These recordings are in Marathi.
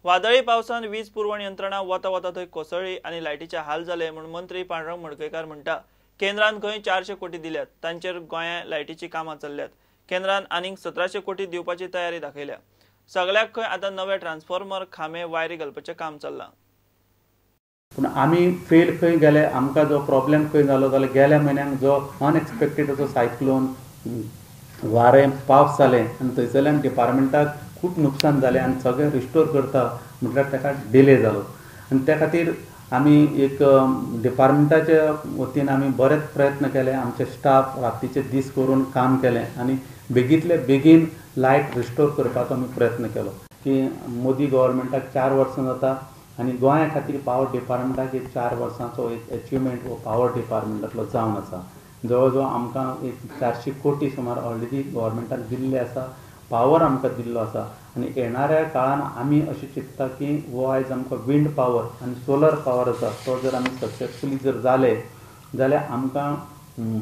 वादळी पावसान वीज पुरवण यंत्रणा वता वता थंय कोसळ्ळी आनी लायटीचे हाल जाले म्हूण मंत्री पांडुरंग मडकयकार म्हणटा। केंद्रान खंय 400 कोटी दिल्यात, तांचेर गोंया लायटीची कामां चल्ल्यात। केंद्रान आनीक 1700 कोटी दिवपाची तयारी दाखयल्या। सगळ्याक खंय आतां नवे ट्रान्सफॉर्मर खांबे वायरी घालपाचें काम चल्लां। पूण आमी फेल खंय गेले, आमकां जो प्रॉब्लेम खंय जालो जाल्यार गेल्या म्हयन्याक जो अनएक्सपेक्टेड असो सायक्लोन वारें पावस जालें आनी थंयसरल्यान डिपार्टमेंटाक खूब नुकसान जालें आनी सगळें रिस्टोर करता म्हटल्यार ताका डिले जालो आनी त्या खातीर आमी एक डिपार्टमेंटाच्या वतीन आमी बरेच प्रयत्न केले। आमचे स्टाफ रातीचे दीस करून काम केलें आनी बेगींतले बेगीन लायट रिस्टोर करपाचो आमी प्रयत्न केलो की मोदी गव्हर्मेंटाक 4 वर्सां जाता आनी गोंया खातीर पावर डिपार्टमेंटाक एक 4 वर्सांचो एक अचिवमेंट हो पावर डिपार्टमेंटांतलो जावन आसा। जवळ जवळ आमकां एक 400 कोटी सुमार ऑलरेडी गव्हर्मेंटाक दिल्ले आसा, पावर आमकां दिल्लो आसा आनी येणाऱ्या काळान आमी अशें चिंतता की हो आयज आमकां विंड पावर आनी सोलर पावर आसा तो जर आमी सक्सेसफुली जर जाले जाल्यार आमकां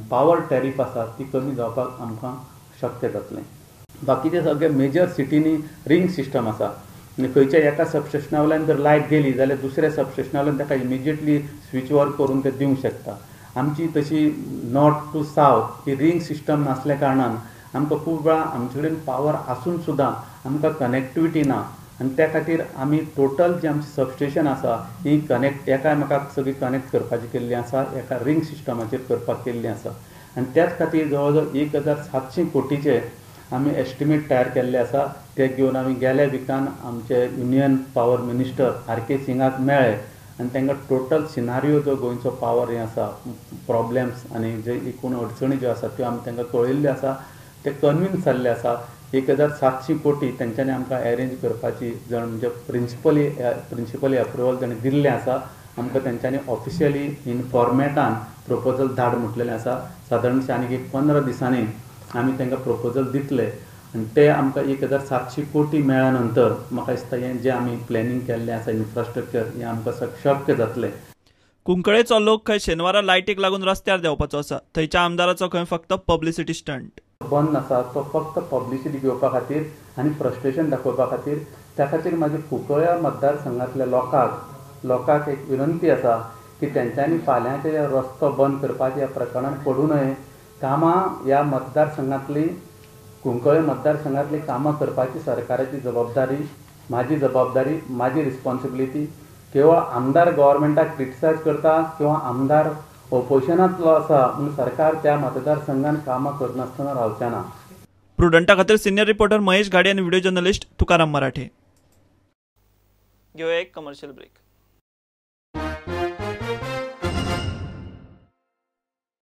पावर टॅरीफ आसा ती कमी जावपाक आमकां शक्य जातलें। बाकीचे सगळे मेजर सिटींनी रिंग सिस्टम आसा आनी खंयच्या एका सबस्टेशना वयल्यान जर लायट गेली जाल्यार दुसऱ्या सबस्टेशना वयल्यान ताका इमिजिएटली स्विच ऑफ करून ते दिवंक शकता। आमची तशी नॉर्थ टू सावथ ही रिंग सिस्टम नासल्या कारणान आमकां खूब वेळा आमचे कडेन पावर आसून सुद्दां आमकां कनेक्टिविटी ना आनी त्या खातीर आमी टोटल जी आमची सबस्टेशन आसा ही एकामेकाक सगळी कनेक्ट करपाची केल्ली आसा, एका रिंग सिस्टमाचेर करपाक केल्ली आसा आनी त्याच खातीर जवळ जवळ 1700 कोटीचे आमी एस्टिमेट तयार केल्ले आसा। ते घेवन आमी गेल्या विकान आमचे युनियन पावर मिनिस्टर R.K. सिंगाक मेळ्ळे आनी तांकां टोटल सिनारियो जो गोंयचो पावर हें आसा प्रॉब्लेम्स आनी जे एकूण अडचणी ज्यो आसा त्यो आमी तांकां कळयल्ल्यो आसा। ते कन्विन्स जाल्ले आसा 1700 कोटी तेंच्यांनी आमकां अरेंज करपाची जण म्हणजे प्रिंसिपली अप्रुवल तांणी दिल्लें आसा। आमकां तेंच्यांनी ऑफिशियली इन फॉर्मेटान प्रपोजल धाड म्हटलेलें आसा। सादारणशें आनीक एक 15 दिसांनी आमी तांकां प्रपोजल दितले आनी ते आमकां 1700 कोटी मेळ्ळ्या नंतर म्हाका दिसता हें जें आमी प्लॅनिंग केल्लें आसा इन्फ्रास्ट्रक्चर हें आमकां शक्य जातलें। कुंकळेचो लोक खंय शेनवारा लायटीक लागून रस्त्यार देंवपाचो आसा, थंयच्या आमदाराचो खंय फक्त पब्लिसिटी स्टंट बंद आसा तो फक्त पब्लिसिटी घेवपा खातीर आनी फ्रस्ट्रेशन दाखोवपा खातीर। त्या खातीर म्हाजी कुंकळ्या मतदारसंघांतल्या लोकांक एक विनंती आसा की तेंच्यांनी फाल्यांचे रस्तो बंद करपाच्या ह्या प्रकरणान पडूं नये। कामां ह्या मतदारसंघांतली कुंकळे मतदारसंघांतली कामां करपाची सरकाराची जबाबदारी, म्हाजी रिस्पॉन्सिबिलिटी। केवळ आमदार गव्हर्मेंटाक क्रिटिसायज करता किंवा आमदार ऑपोजिशनांतलो आसा म्हूण सरकार त्या मतदारसंघान कामां करनासतना रावचें ना। प्रुडंटा खातीर सिनियर रिपोर्टर महेश घाडी आनी व्हिडिओ जर्नलिस्ट तुकाराम मराठे। घेवया एक कमर्शियल ब्रेक।